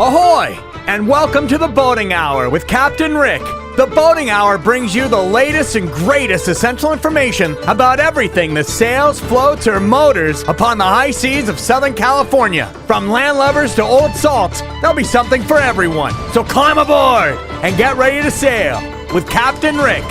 Ahoy! And welcome to the Boating Hour with Captain Rick. The Boating Hour brings you the latest and greatest essential information about everything that sails, floats, or motors upon the high seas of Southern California. From landlubbers to old salts, there'll be something for everyone. So climb aboard and get ready to sail with Captain Rick.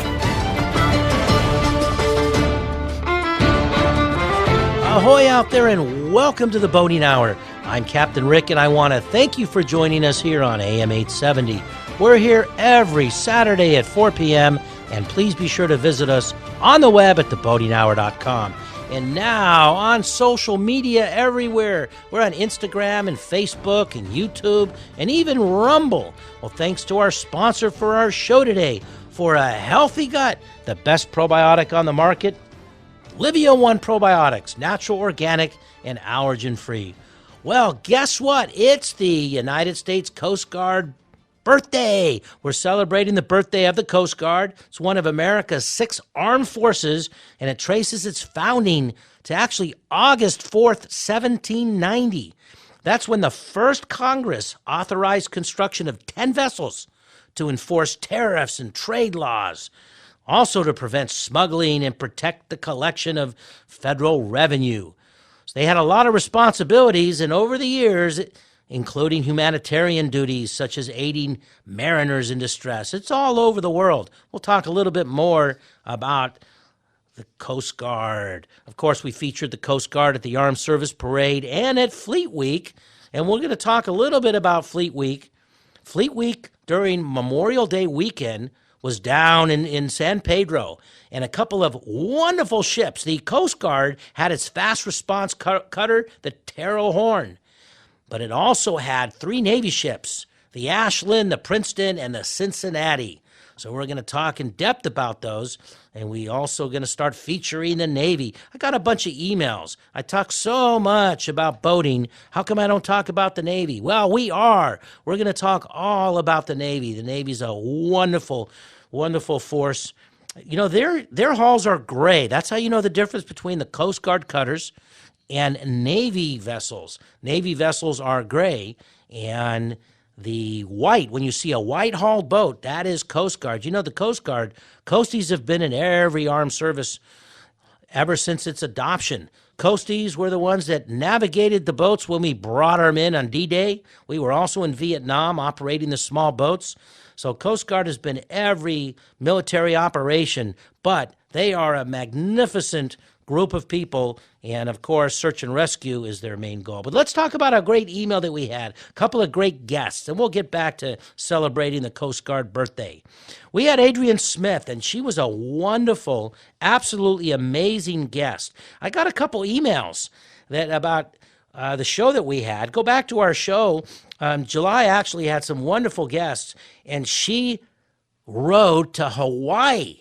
Ahoy out there and welcome to the Boating Hour. I'm Captain Rick and I want to thank you for joining us here on AM 870. We're here every Saturday at 4 p.m. and please be sure to visit us on the web at theboatinghour.com. And now on social media everywhere. We're on Instagram and Facebook and YouTube and even Rumble. Well, thanks to our sponsor for our show today. For a healthy gut, the best probiotic on the market, Livia One Probiotics, natural, organic, and allergen-free. Well, guess what? It's the United States Coast Guard birthday. We're celebrating the birthday of the Coast Guard. It's one of America's 6 armed forces, and it traces its founding to actually August 4th, 1790. That's when the first Congress authorized construction of 10 vessels to enforce tariffs and trade laws, also to prevent smuggling and protect the collection of federal revenue. So they had a lot of responsibilities, and over the years, including humanitarian duties such as aiding mariners in distress. It's all over the world. We'll talk a little bit more about the Coast Guard. Of course, we featured the Coast Guard at the Armed Service Parade and at Fleet Week, and we're going to talk a little bit about Fleet Week. Fleet Week during Memorial Day weekend was down in San Pedro, and a couple of wonderful ships. The Coast Guard had its fast response cutter, the Terrell Horn, but it also had 3 Navy ships, the Ashland, the Princeton, and the Cincinnati. So we're going to talk in depth about those, and we also going to start featuring the Navy. I got a bunch of emails. I talk so much about boating. How come I don't talk about the Navy? Well, we are. We're going to talk all about the Navy. The Navy's a wonderful, wonderful force. You know, their hulls are gray. That's how you know the difference between the Coast Guard cutters and Navy vessels. Navy vessels are gray, and the white, when you see a white-hulled boat, that is Coast Guard. You know, the Coast Guard, Coasties have been in every armed service ever since its adoption. Coasties were the ones that navigated the boats when we brought them in on D-Day. We were also in Vietnam operating the small boats. So Coast Guard has been every military operation, but they are a magnificent group of people, and of course, search and rescue is their main goal. But let's talk about a great email that we had, a couple of great guests, and we'll get back to celebrating the Coast Guard birthday. We had Adrienne Smith, and she was a wonderful, absolutely amazing guest. I got a couple emails that about the show that we had. Go back to our show. July actually had some wonderful guests, and she rode to Hawaii.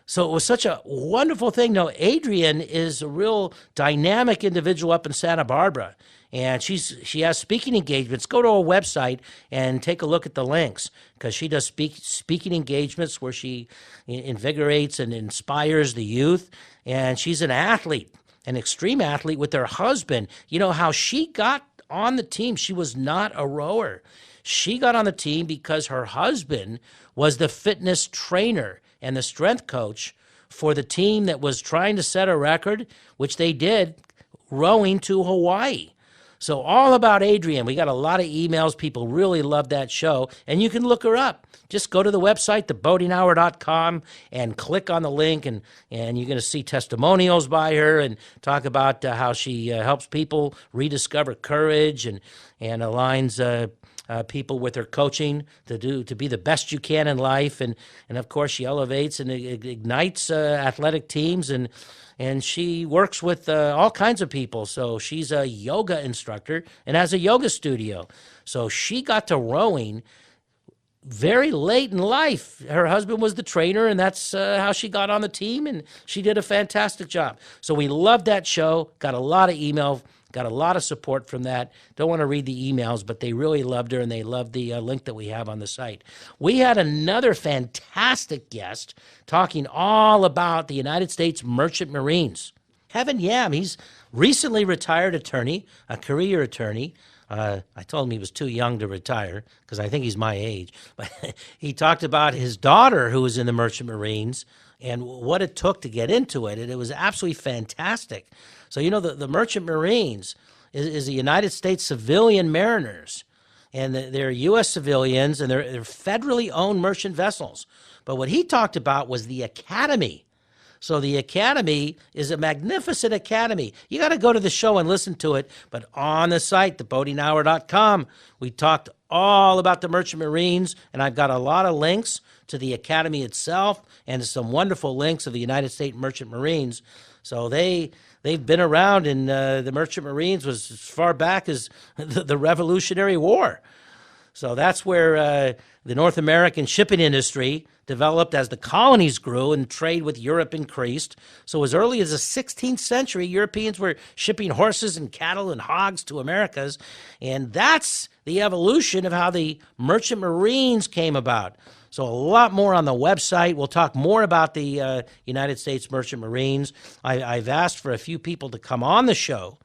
So it was such a wonderful thing. Now, Adrienne is a real dynamic individual up in Santa Barbara, and she has speaking engagements. Go to her website and take a look at the links, because she does speaking engagements where she invigorates and inspires the youth, and she's an athlete, an extreme athlete with her husband. You know how she got on the team? She was not a rower. She got on the team because her husband was the fitness trainer and the strength coach for the team that was trying to set a record, which they did, rowing to Hawaii. So all about Adrienne. We got a lot of emails. People really love that show, and you can look her up. Just go to the website, theboatinghour.com, and click on the link, and you're going to see testimonials by her and talk about how she helps people rediscover courage and aligns people with her coaching to be the best you can in life, and of course she elevates and ignites athletic teams, and she works with all kinds of people. So she's a yoga instructor and has a yoga studio. So she got to rowing very late in life. Her husband was the trainer, and that's how she got on the team, and she did a fantastic job. So we loved that show, got a lot of email, got a lot of support from that. Don't want to read the emails, but they really loved her, and they loved the link that we have on the site. We had another fantastic guest talking all about the United States Merchant Marines. Kevin Yam, he's recently retired attorney, a career attorney. I told him he was too young to retire because I think he's my age. But he talked about his daughter who was in the Merchant Marines and what it took to get into it. And it was absolutely fantastic. So, the Merchant Marines is the United States civilian mariners. And they're U.S. civilians, and they're federally owned merchant vessels. But what he talked about was the academy. So the academy is a magnificent academy. You got to go to the show and listen to it. But on the site, theboatinghour.com, we talked all about the Merchant Marines, and I've got a lot of links to the academy itself and some wonderful links of the United States Merchant Marines. So they've been around, and the Merchant Marines was as far back as the Revolutionary War. So that's where the North American shipping industry developed as the colonies grew and trade with Europe increased. So as early as the 16th century, Europeans were shipping horses and cattle and hogs to Americas. And that's the evolution of how the Merchant Marines came about. So a lot more on the website. We'll talk more about the United States Merchant Marines. I've asked for a few people to come on the show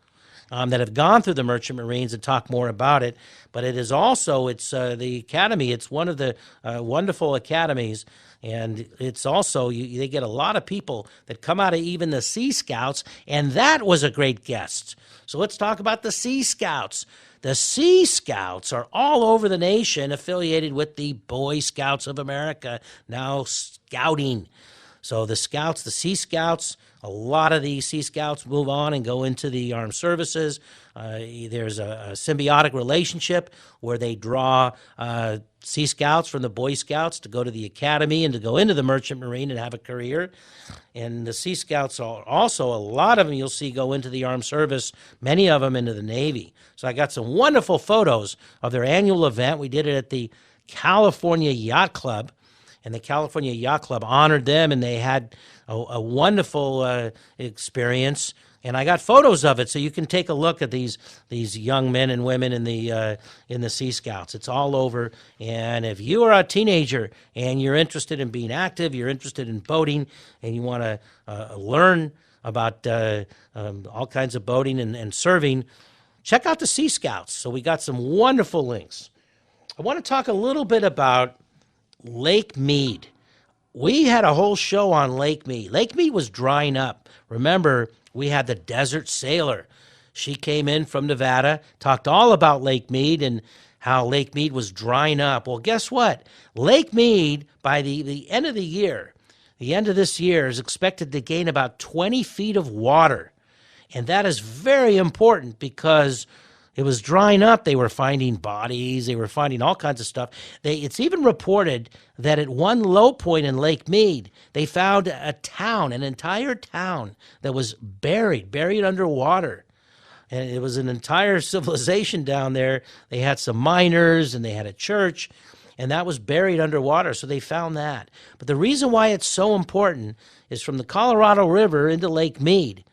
that have gone through the Merchant Marines and talk more about it. But it is also, it's the academy. It's one of the wonderful academies. And it's also, they get a lot of people that come out of even the Sea Scouts. And that was a great guest. So let's talk about the Sea Scouts. The Sea Scouts are all over the nation, affiliated with the Boy Scouts of America, now scouting. So the Scouts, the Sea Scouts, a lot of the Sea Scouts move on and go into the armed services. There's a symbiotic relationship where they draw Sea Scouts from the Boy Scouts to go to the academy and to go into the Merchant Marine and have a career. And the Sea Scouts are also, a lot of them you'll see go into the armed service, many of them into the Navy. So I got some wonderful photos of their annual event. We did it at the California Yacht Club. And the California Yacht Club honored them, and they had a wonderful experience. And I got photos of it, so you can take a look at these young men and women in the Sea Scouts. It's all over. And if you are a teenager and you're interested in being active, you're interested in boating, and you want to learn about all kinds of boating and serving, check out the Sea Scouts. So we got some wonderful links. I want to talk a little bit about Lake Mead. We had a whole show on Lake Mead. Lake Mead was drying up. Remember, we had the Desert Sailor. She came in from Nevada, talked all about Lake Mead and how Lake Mead was drying up. Well, guess what? Lake Mead, by the end of the year, the end of this year, is expected to gain about 20 feet of water. And that is very important because it was drying up. They were finding bodies. They were finding all kinds of stuff. It's even reported that at one low point in Lake Mead, they found a town, an entire town that was buried underwater. And it was an entire civilization down there. They had some miners and they had a church, and that was buried underwater. So they found that. But the reason why it's so important is from the Colorado River into Lake Mead,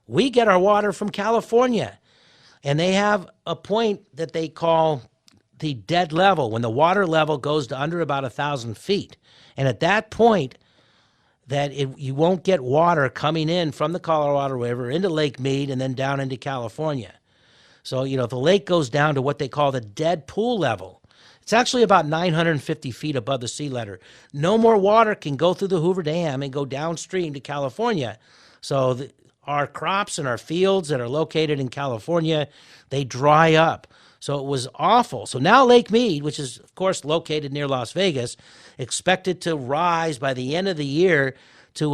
we get our water from California. And they have a point that they call the dead level, when the water level goes to under about 1,000 feet. And at that point, you won't get water coming in from the Colorado River into Lake Mead and then down into California. So, if the lake goes down to what they call the dead pool level, it's actually about 950 feet above the sea level. No more water can go through the Hoover Dam and go downstream to California. So our crops and our fields that are located in California, they dry up. So it was awful. So now Lake Mead, which is, of course, located near Las Vegas, expected to rise by the end of the year to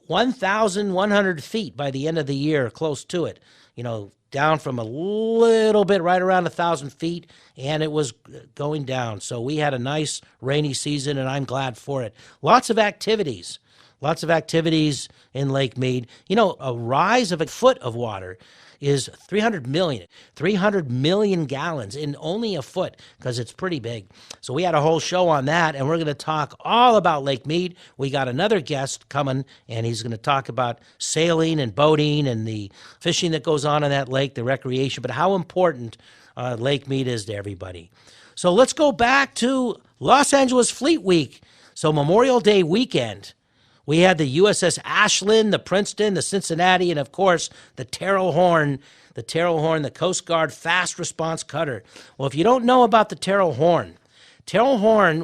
1,100 feet by the end of the year, close to it. Down from a little bit, right around 1,000 feet, and it was going down. So we had a nice rainy season, and I'm glad for it. Lots of activities in Lake Mead. A rise of a foot of water is 300 million gallons in only a foot, because it's pretty big. So we had a whole show on that, and we're going to talk all about Lake Mead. We got another guest coming, and he's going to talk about sailing and boating and the fishing that goes on in that lake, the recreation, but how important Lake Mead is to everybody. So let's go back to Los Angeles Fleet Week. So Memorial Day weekend We had the USS Ashland, the Princeton, the Cincinnati, and of course the Terrell Horn. The Terrell Horn, the Coast Guard fast response cutter. Well, if you don't know about the Terrell Horn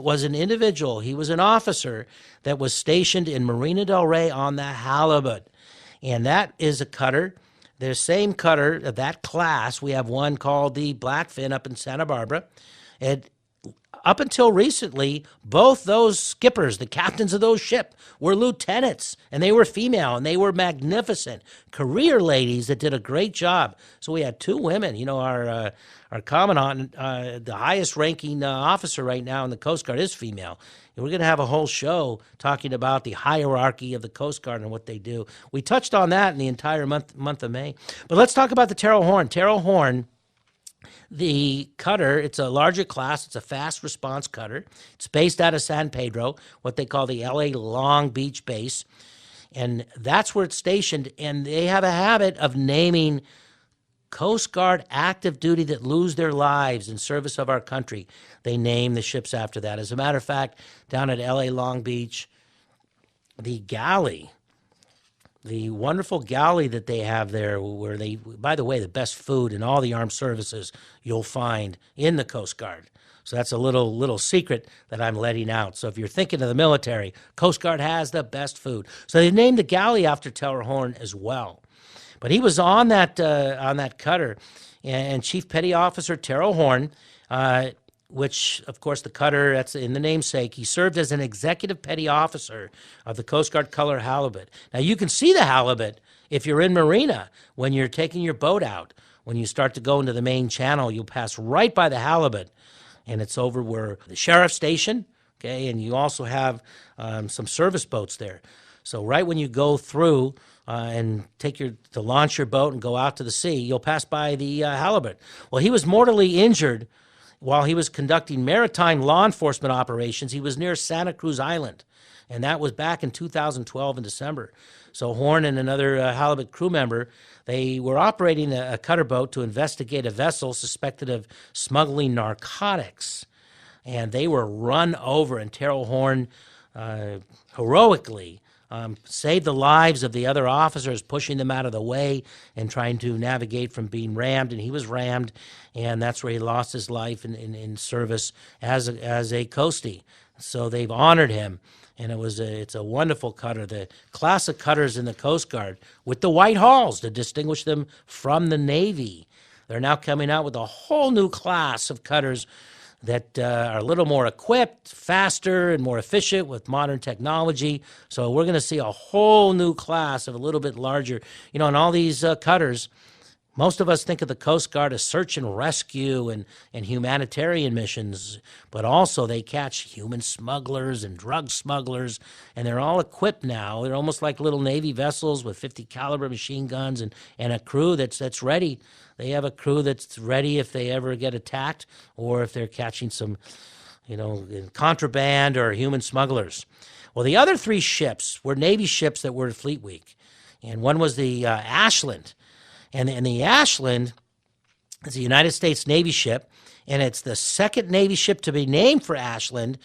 was an individual. He was an officer that was stationed in Marina del Rey on the Halibut. And that is a cutter. The same cutter of that class, we have one called the Blackfin up in Santa Barbara. And up until recently, both those skippers, the captains of those ships, were lieutenants, and they were female, and they were magnificent career ladies that did a great job. So we had two women. You know, our commandant, the highest-ranking officer right now in the Coast Guard is female. And we're going to have a whole show talking about the hierarchy of the Coast Guard and what they do. We touched on that in the entire month of May. But let's talk about the Terrell Horn. Terrell Horn, the cutter, it's a larger class. It's a fast response cutter. It's based out of San Pedro, what they call the L.A. Long Beach base. And that's where it's stationed. And they have a habit of naming Coast Guard active duty that lose their lives in service of our country. They name the ships after that. As a matter of fact, down at L.A. Long Beach, the galley, the wonderful galley that they have there, where they, by the way, the best food in all the armed services you'll find in the Coast Guard. So that's a little secret that I'm letting out. So if you're thinking of the military, Coast Guard has the best food. So they named the galley after Terrell Horn as well. But he was on that cutter, and Chief Petty Officer Terrell Horn, which, of course, the cutter, that's in the namesake, he served as an executive petty officer of the Coast Guard Color Halibut. Now, you can see the halibut if you're in Marina when you're taking your boat out. When you start to go into the main channel, you'll pass right by the halibut, and it's over where the sheriff's station, okay, and you also have some service boats there. So right when you go through and to launch your boat and go out to the sea, you'll pass by the halibut. Well, he was mortally injured while he was conducting maritime law enforcement operations. He was near Santa Cruz Island, and that was back in 2012 in December. So Horn and another halibut crew member, they were operating a cutter boat to investigate a vessel suspected of smuggling narcotics, and they were run over, and Terrell Horn heroically saved the lives of the other officers, pushing them out of the way and trying to navigate from being rammed. And he was rammed, and that's where he lost his life in service as a coastie. So they've honored him, and it's a wonderful cutter. The class of cutters in the Coast Guard with the white hulls to distinguish them from the Navy. They're now coming out with a whole new class of cutters that are a little more equipped, faster, and more efficient with modern technology. So we're going to see a whole new class of a little bit larger. You know, and all these cutters, most of us think of the Coast Guard as search and rescue and humanitarian missions, but also they catch human smugglers and drug smugglers, and they're all equipped now. They're almost like little Navy vessels with 50 caliber machine guns and a crew that's ready. They have a crew that's ready if they ever get attacked or if they're catching some, contraband or human smugglers. Well, the other three ships were Navy ships that were at Fleet Week, and one was the Ashland. And the Ashland is a United States Navy ship, and it's the second Navy ship to be named for Ashland,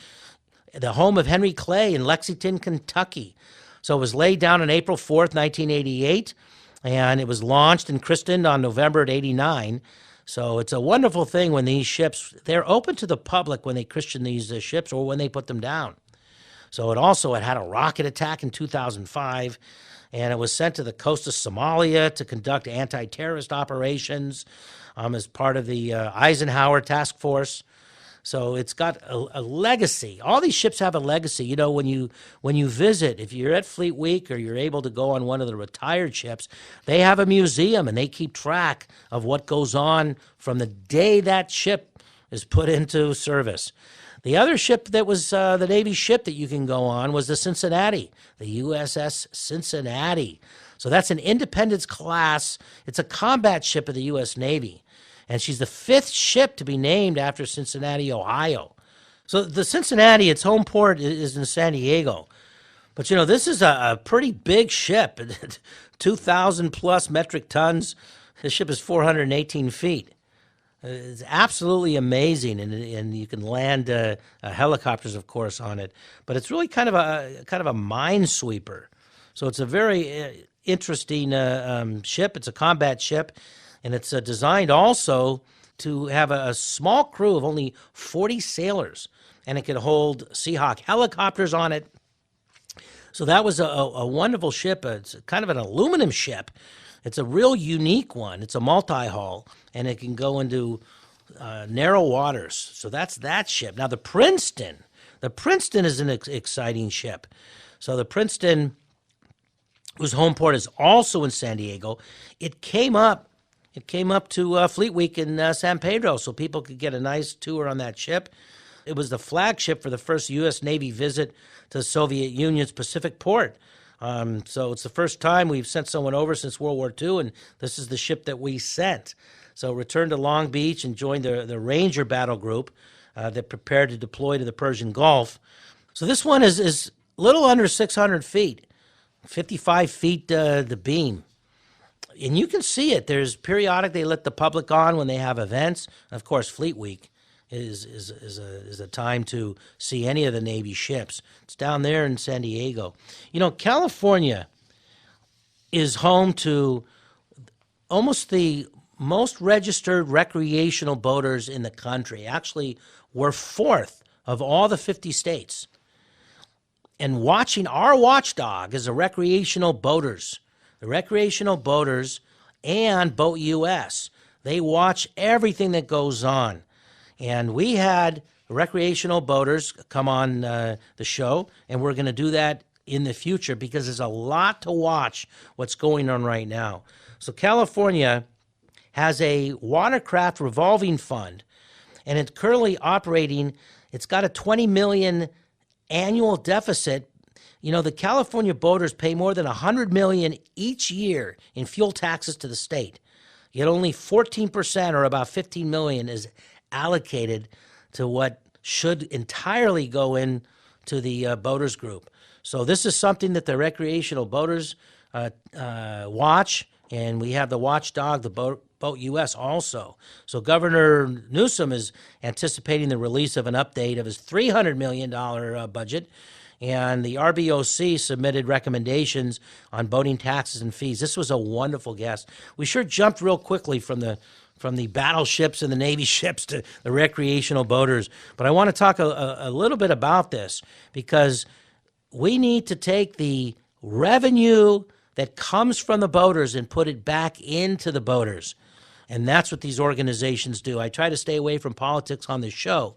the home of Henry Clay in Lexington, Kentucky. So it was laid down on April 4th, 1988, and it was launched and christened on November of 89. So it's a wonderful thing when these ships, they're open to the public when they christen these ships or when they put them down. So it had a rocket attack in 2005, and it was sent to the coast of Somalia to conduct anti-terrorist operations as part of the Eisenhower Task Force. So it's got a legacy. All these ships have a legacy. You know, when you visit, if you're at Fleet Week or you're able to go on one of the retired ships, they have a museum and they keep track of what goes on from the day that ship is put into service. The other ship that was the Navy ship that you can go on was the Cincinnati, the USS Cincinnati. So that's an Independence class. It's a combat ship of the U.S. Navy. And she's the fifth ship to be named after Cincinnati, Ohio. So the Cincinnati, its home port is in San Diego. But, this is a pretty big ship, 2,000 plus metric tons. This ship is 418 feet. It's absolutely amazing, and you can land helicopters, of course, on it. But it's really kind of a minesweeper. So it's a very interesting ship. It's a combat ship, and it's designed also to have a small crew of only 40 sailors, and it can hold Seahawk helicopters on it. So that was a wonderful ship. It's kind of an aluminum ship. It's a real unique one. It's a multi-hull, and it can go into narrow waters. So that's that ship. Now the Princeton is an exciting ship. So the Princeton, whose home port is also in San Diego, it came up to Fleet Week in San Pedro, so people could get a nice tour on that ship. It was the flagship for the first U.S. Navy visit to the Soviet Union's Pacific port. So it's the first time we've sent someone over since World War II, and this is the ship that we sent. So returned to Long Beach and joined the Ranger battle group that prepared to deploy to the Persian Gulf. So this one is a little under 600 feet, 55 feet the beam. And you can see it. There's periodic, they let the public on when they have events. Of course, Fleet Week is a time to see any of the Navy ships. It's down there in San Diego. You know, California is home to almost the most registered recreational boaters in the country. Actually, we're fourth of all the 50 states. And watching our watchdog is the recreational boaters. The recreational boaters and Boat US. They watch everything that goes on. And we had recreational boaters come on the show, and we're going to do that in the future because there's a lot to watch what's going on right now. So California has a watercraft revolving fund, and it's currently operating. It's got a $20 million annual deficit. You know, the California boaters pay more than $100 million each year in fuel taxes to the state. Yet only 14%, or about $15 million, is allocated to what should entirely go into the boaters group. So this is something that the recreational boaters watch, and we have the watchdog, the Boat US also. So Governor Newsom is anticipating the release of an update of his $300 million budget, and the RBOC submitted recommendations on boating taxes and fees. This was a wonderful guest. We sure jumped real quickly from the battleships and the Navy ships to the recreational boaters. But I want to talk a little bit about this because we need to take the revenue that comes from the boaters and put it back into the boaters. And that's what these organizations do. I try to stay away from politics on this show,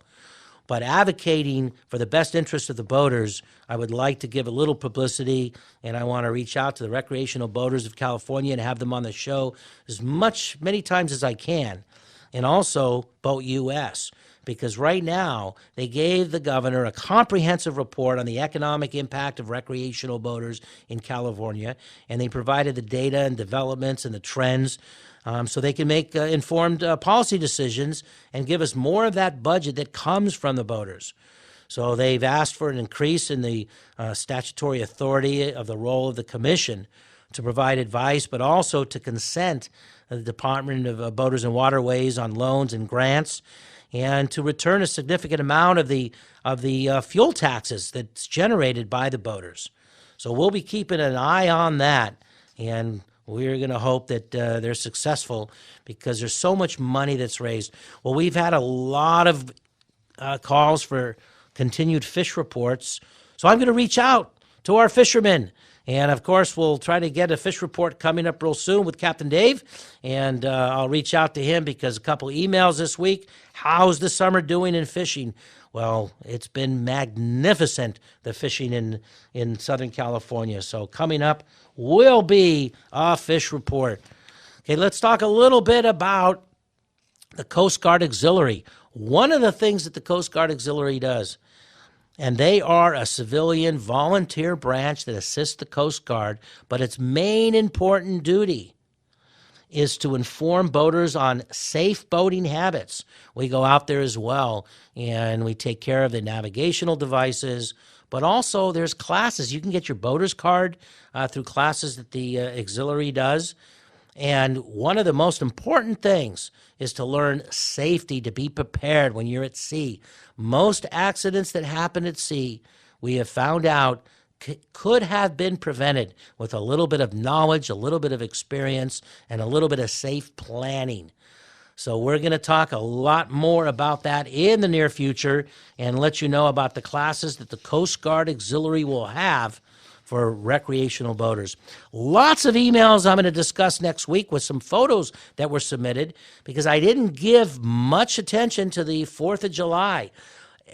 but advocating for the best interest of the boaters, I would like to give a little publicity, and I want to reach out to the recreational boaters of California and have them on the show many times as I can, and also Boat US, because right now they gave the governor a comprehensive report on the economic impact of recreational boaters in California, and they provided the data and developments and the trends so they can make informed policy decisions and give us more of that budget that comes from the boaters. So they've asked for an increase in the statutory authority of the role of the commission to provide advice, but also to consent the Department of Boaters and Waterways on loans and grants, and to return a significant amount of the fuel taxes that's generated by the boaters. So we'll be keeping an eye on that, and we're going to hope that they're successful because there's so much money that's raised. Well, we've had a lot of calls for continued fish reports, so I'm going to reach out to our fishermen. And, of course, we'll try to get a fish report coming up real soon with Captain Dave, and I'll reach out to him because a couple emails this week. How's the summer doing in fishing? Well, it's been magnificent, the fishing in Southern California. So coming up will be a fish report. Okay, let's talk a little bit about the Coast Guard Auxiliary. One of the things that the Coast Guard Auxiliary does, and they are a civilian volunteer branch that assists the Coast Guard, but its main important duty is to inform boaters on safe boating habits. We go out there as well, and we take care of the navigational devices, but also there's classes. You can get your boater's card through classes that the auxiliary does. And one of the most important things is to learn safety, to be prepared when you're at sea. Most accidents that happen at sea, we have found out, could have been prevented with a little bit of knowledge, a little bit of experience, and a little bit of safe planning. So we're going to talk a lot more about that in the near future and let you know about the classes that the Coast Guard Auxiliary will have for recreational boaters. Lots of emails I'm going to discuss next week with some photos that were submitted because I didn't give much attention to the 4th of July.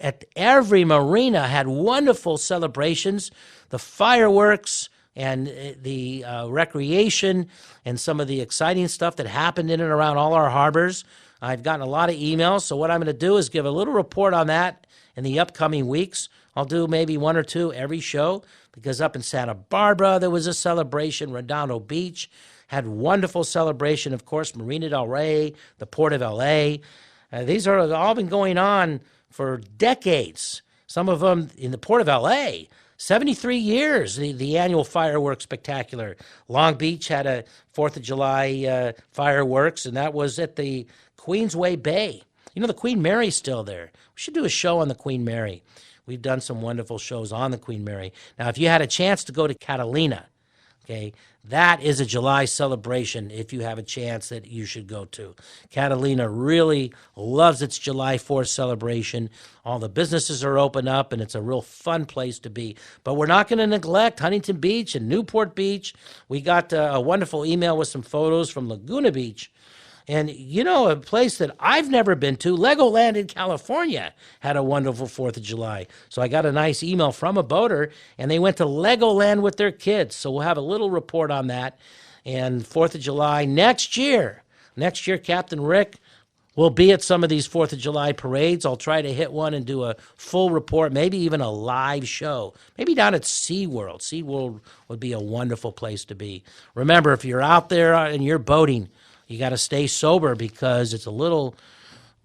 At every marina had wonderful celebrations, the fireworks and the recreation and some of the exciting stuff that happened in and around all our harbors. I've gotten a lot of emails, so what I'm going to do is give a little report on that in the upcoming weeks. I'll do maybe one or two every show because up in Santa Barbara there was a celebration. Redondo Beach had wonderful celebration. Of course, Marina del Rey, the Port of L.A. These are all been going on for decades. Some of them in the Port of L.A., 73 years, the annual fireworks spectacular. Long Beach had a 4th of July fireworks, and that was at the Queensway Bay. You know, the Queen Mary's still there. We should do a show on the Queen Mary. We've done some wonderful shows on the Queen Mary. Now, if you had a chance to go to Catalina, okay, that is a July celebration if you have a chance that you should go to. Catalina really loves its July 4th celebration. All the businesses are open up, and it's a real fun place to be. But we're not going to neglect Huntington Beach and Newport Beach. We got a wonderful email with some photos from Laguna Beach. And, you know, a place that I've never been to, Legoland in California, had a wonderful 4th of July. So I got a nice email from a boater, and they went to Legoland with their kids. So we'll have a little report on that. And 4th of July next year, Captain Rick will be at some of these 4th of July parades. I'll try to hit one and do a full report, maybe even a live show. Maybe down at SeaWorld. SeaWorld would be a wonderful place to be. Remember, if you're out there and you're boating, you got to stay sober because it's a little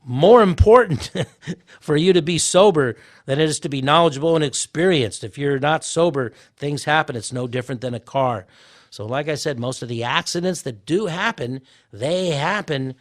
more important for you to be sober than it is to be knowledgeable and experienced. If you're not sober, things happen. It's no different than a car. So like I said, most of the accidents that do happen, they're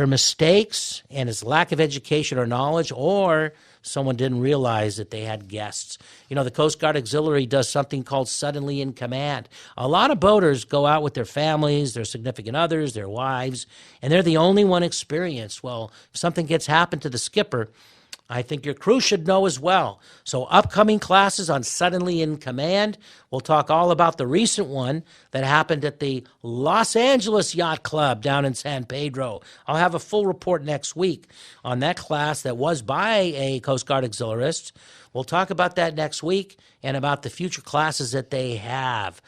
mistakes, and it's lack of education or knowledge, or someone didn't realize that they had guests. You know, the Coast Guard Auxiliary does something called Suddenly in Command. A lot of boaters go out with their families, their significant others, their wives, and they're the only one experienced. Well, if something gets happened to the skipper, I think your crew should know as well. So upcoming classes on Suddenly in Command. We'll talk all about the recent one that happened at the Los Angeles Yacht Club down in San Pedro. I'll have a full report next week on that class that was by a Coast Guard auxiliarist. We'll talk about that next week and about the future classes that they have.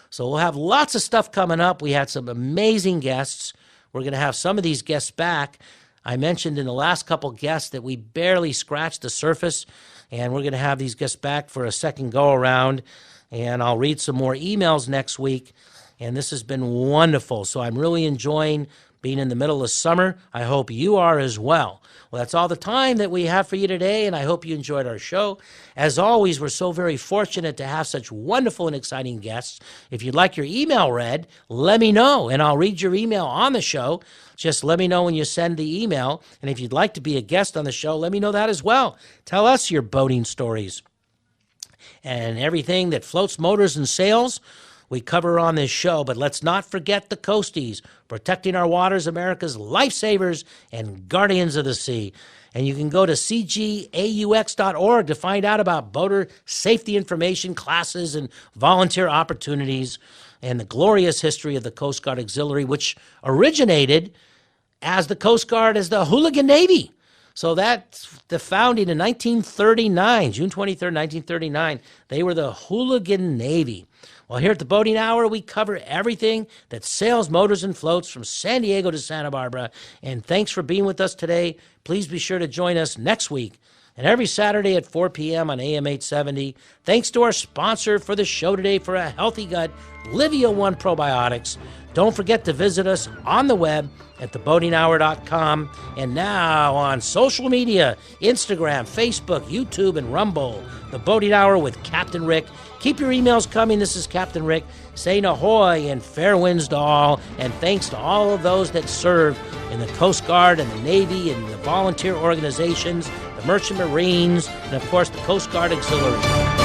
So we'll have lots of stuff coming up. We had some amazing guests. We're going to have some of these guests back. I mentioned in the last couple guests that we barely scratched the surface, and we're going to have these guests back for a second go-around, and I'll read some more emails next week, and this has been wonderful. So I'm really enjoying being in the middle of summer. I hope you are as well. Well, that's all the time that we have for you today, and I hope you enjoyed our show. As always, we're so very fortunate to have such wonderful and exciting guests. If you'd like your email read, let me know, and I'll read your email on the show. Just let me know when you send the email, and if you'd like to be a guest on the show, let me know that as well. Tell us your boating stories. And everything that floats, motors, and sails, we cover on this show, but let's not forget the coasties, protecting our waters, America's lifesavers and guardians of the sea. And you can go to cgaux.org to find out about boater safety information, classes, and volunteer opportunities, and the glorious history of the Coast Guard Auxiliary, which originated as the Coast Guard as the Hooligan Navy. So that's the founding in 1939, June 23rd, 1939. They were the Hooligan Navy. Well, here at the Boating Hour, we cover everything that sails, motors, and floats from San Diego to Santa Barbara. And thanks for being with us today. Please be sure to join us next week and every Saturday at 4 p.m. on AM 870. Thanks to our sponsor for the show today for a healthy gut, Livia One Probiotics. Don't forget to visit us on the web at theboatinghour.com and now on social media, Instagram, Facebook, YouTube, and Rumble. The Boating Hour with Captain Rick. Keep your emails coming. This is Captain Rick saying ahoy and fair winds to all, and thanks to all of those that serve in the Coast Guard and the Navy and the volunteer organizations, the Merchant Marines, and of course the Coast Guard Auxiliary.